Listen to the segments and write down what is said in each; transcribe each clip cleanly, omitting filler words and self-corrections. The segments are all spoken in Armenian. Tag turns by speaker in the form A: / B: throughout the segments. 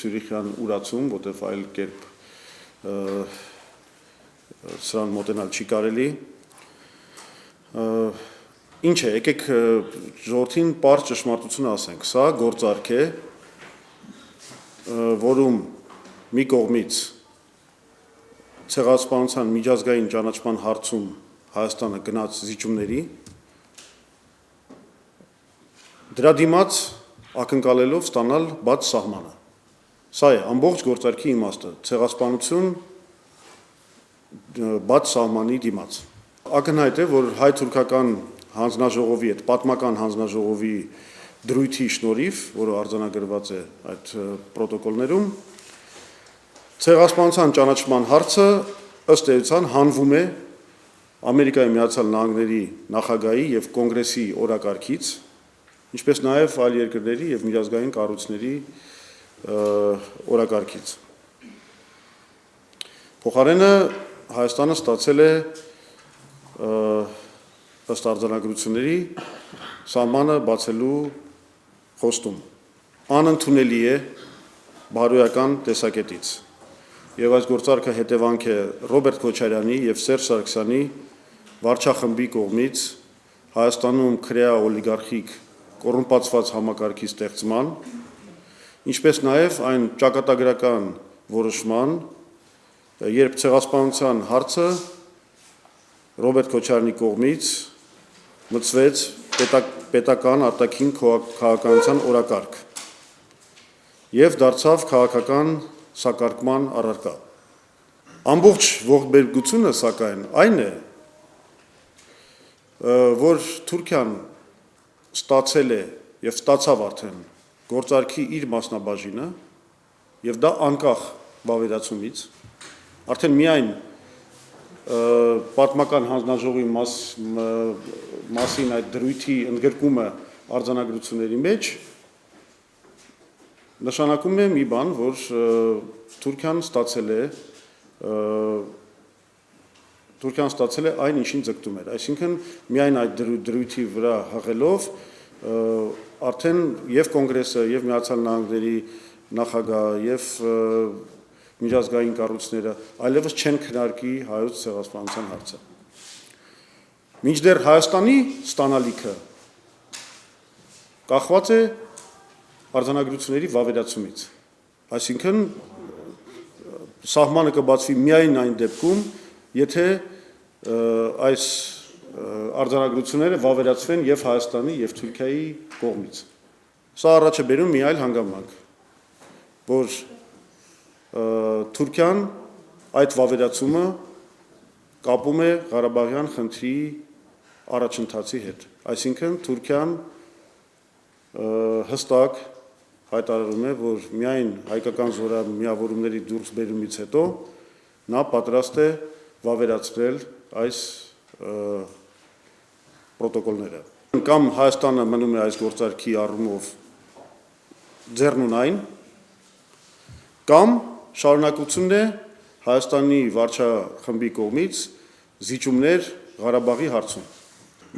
A: Ցյուրիխյան ուրացում, որտեղ այլ կերպ սրան մոտենալ չի կարելի։ Ինչ է, եկեք ժողովրդին պարզ ճշմարտությունը ասենք, սա գործարք է, որում մի կողմից ցեղասպանության միջազգային ճանաչման հարցում Հայաստանը գնաց զիջումների, դրա դիմաց ակնկալելով ստանալ բաց սահմանը։ Սա է ամբողջ գործարքի իմաստը, ցեղասպանություն բաց սահմանի դիմաց։ Ակնհայտ է, որ հայ-թուրքական հանձնաժողովի այդ պատմական հանձնաժողովի դրույթի շնորհիվ, որը արձանագրված է այդ պրոտոկոլներում, ցեղասպանության ճանաչման հարցը ըստ էության հանվում է Ամերիկայի Միացյալ Նահանգների նախագահի եւ կոնգրեսի օրակարգից, ինչպես նաեւ այլ երկրների եւ միջազգային կառույցների օրակարգից։ Փոխարենը Հայաստանը ստացել է ըստ արձանագրությունների սահմանը բացելու խոստում։ Անընդունելի է բարոյական տեսակետից։ Եվ այս գործարքը հետևանք է Ռոբերտ Քոչարյանի եւ Սերժ Սարգսյանի վարչախմբի կողմից Հայաստանում քրեա օլիգարխիկ կոռումպացված համակարգի ստեղծման, ինչպես նաեւ այն ճակատագրական որոշման, երբ ցեղասպանության հարցը Ռոբերտ Քոչարյանի կողմից մտցվեց պետական արտաքին քաղաքականության օրակարգ եւ դարձավ քաղաքական սակարկման առարկա։ Ամբողջ ողբերգությունը սակայն այն է, որ Թուրքիան ստացել է եւ ստացավ արդեն գործարքի իր մասնաբաժինը եւ դա անկախ վավերացումից արդեն միայն պատմական հանձնաժողովի մասին այդ դրույթի ընդգրկումը արձանագրությունների մեջ նշանակում է մի բան, որ Թուրքիան ստացել է այն, ինչին ձգտում էր, այսինքն միայն այդ դրույթի վրա հղելով արդեն եւ կոնգրեսը եւ Միացյալ Նահանգների նախագահը եւ միջազգային կառույցները այլևս չեն քննարկի հայոց ցեղասպանության հարցը։ Մինչդեռ Հայաստանի ստանալիքը կախված է արձանագրությունների վավերացումից։ Այսինքն սահմանը կբացվի միայն այն դեպքում, եթե այս արձանագրությունները վավերացվեն եւ Հայաստանի եւ Թուրքիայի կողմից։ Սա առաջ է բերում մի այլ հանգամանք, որ Թուրքիան այդ վավերացումը կապում է Ղարաբաղյան խնդրի առաջընթացի հետ։ Այսինքն Թուրքիան հստակ հայտարարում է, որ միայն հայկական զորամիավորումների դուրսբերումից հետո նա պատրաստ է վավերացնել այս պրոտոկոլները։ Կամ Հայաստանը մնում է այս գործարքի առումով ձեռնունայն, կամ շարունակությունն է Հայաստանի վարչախմբի կողմից զիջումներ Ղարաբաղի հարցում։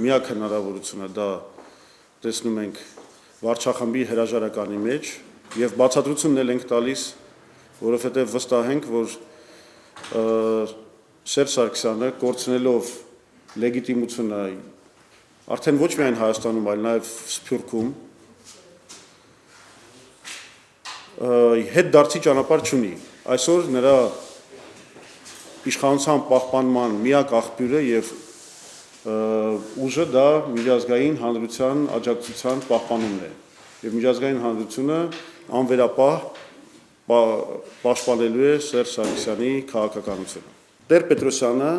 A: Միակ հնարավորությունը դա տեսնում ենք վարչախմբի հրաժարականի մեջ եւ բացատրությունն էլ ենք տալիս, որովհետեւ վստահ ենք, որ Սերժ Սարգսյանը կորցնելով լեգիտիմությունը արդեն ոչ միայն Հայաստանում, այլ նաեւ Սփյուռքում հետ դարձի ճանապարհ չունի։ Այսօր նրա իշխանության պահպանման միակ աղբյուրը եւ ուժը դա միջազգային հանրության աջակցության պահպանումն է եւ միջազգային հանրությունը անվերապահ պաշտպանելու է Սերժ Սարգսյանի քաղաքականությունը։ Տեր-Պետրոսյանը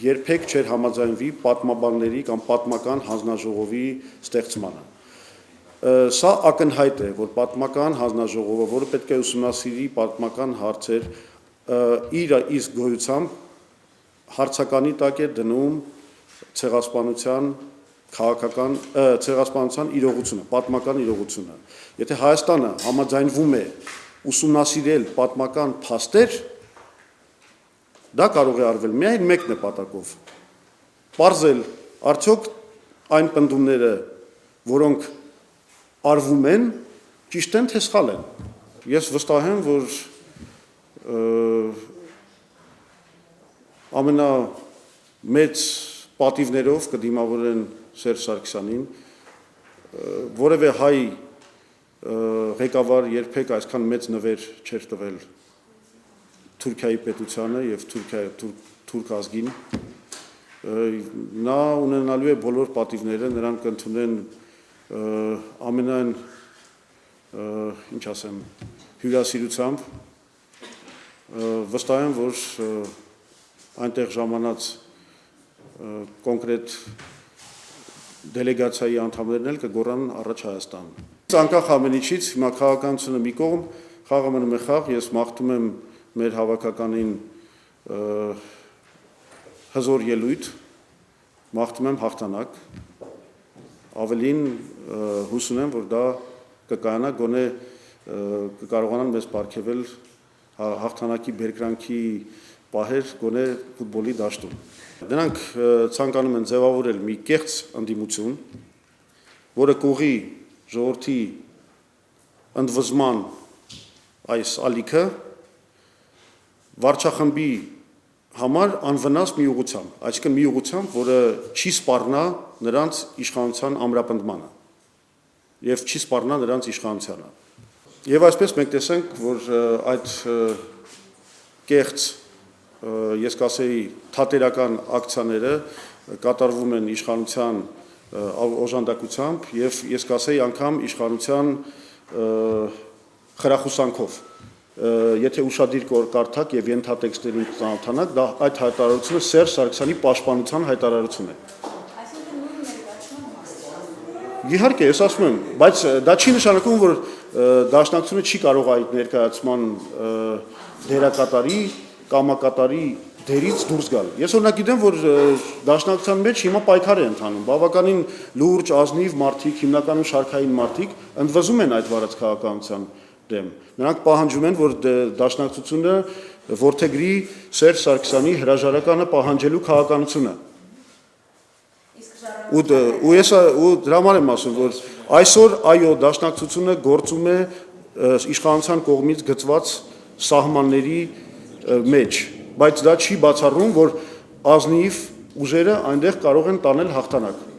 A: երբեք չէր համաձայնվի պատմաբանների կամ պատմական հանձնաժողովի ստեղծմանը։ Սա ակնհայտ է, որ պատմական հանձնաժողովը, որը պետք է ուսումնասիրի պատմական հարցեր, իր իսկ գոյությամբ հարցականի տակ է դնում ցեղասպանության իրողությունը, պատմական իրողությունը։ Եթե Հայաստանը համաձայնվում է ուսումնասիրել պատմական փաստեր, դա կարող է արվել միայն մեկ նպատակով՝ պարզել արդյոք այն պնդումները, որոնք արվում են, ճիշտ են թե սխալ են։ Ես վստահ եմ, որ ամենամեծ պատիվներով կդիմավորեն Սերժ Սարգսյանին, որևէ հայ ղեկավար երբեք այսքան մեծ նվեր չէր տվել Թուրքիայի պետությանը եւ թուրք ազգին, նա ունենալու է բոլոր պատիվները, նրան կընդունեն ամենայն ինչ ասեմ հյուրասիրությամբ, վստահ եմ, որ այնտեղ ժամանած կոնկրետ դելեգացիայի անդամներն էլ կգոռան առաջ Հայաստան։ Անկախ ամեն ինչից հիմա քաղաքականությունը մի կողմ, խաղը մնում է խաղ, ես մաղթում եմ մեր հավաքականին հզոր ելույթ, մաղթում եմ հաղթանակ, ավելին հույս ունեմ, որ դա կկայանա, գոնե կկարողանան մեզ պարգևել հաղթանակի բերկրանքի պահեր գոնե ֆուտբոլի դաշտում։ Նրանք ցանկանում են ձևավորել մի կեղծ ընդդիմություն, որը կուղի ժողովրդի ընդվզման այս ալիքը վարչախմբի համար անվնաս մի ուղղությամբ, այսինքն մի ուղղությամբ, որը չի սպառնա նրանց իշխանության ամրապնդմանը եւ չի սպառնա նրանց իշխանությանը։ Եվ այսպես մենք տեսենք, որ այդ կեղծ ես կասեի թատերական ակցիաները կատարվում են իշխանության օժանդակությամբ եւ ես կասեի անգամ իշխանության խրախուսանքով։ Եթե ուշադիր կարդաք եւ ենթատեքստերին ծանոթանաք, դա այդ հայտարարությունը Սերժ Սարգսյանի պաշտպանության հայտարարություն է։ Իհարկե, ես ասում եմ, բայց դա չի նշանակում, որ դաշնակցությունը չի կարող այդ ներկայացման դերակատարի, կամակատարի դերից դուրս գալ։ Ես օրինակ գիտեմ, որ դաշնակցության մեջ հիմա պայքար է ընթանում, բավականին լուրջ, ազնիվ մարդիկ, հիմնականում շարքային մարդիկ ընդվզում են այդ վարած քաղաքականության դեմ։ Նրանք պահանջում են, որ դաշնակցությունը որդեգրի Սերժ Սարգսյանի հրաժարականը պահանջելու քաղաքականությունը։ Ու դրա համար եմ ասում, որ այսօր այո դաշնակցությունը գործում է իշխանության կողմից գծված սահմանների մեջ, բայց դա չի բացառում, որ ազնիվ ուժերը այնտեղ կարող են տանել հաղթանակ։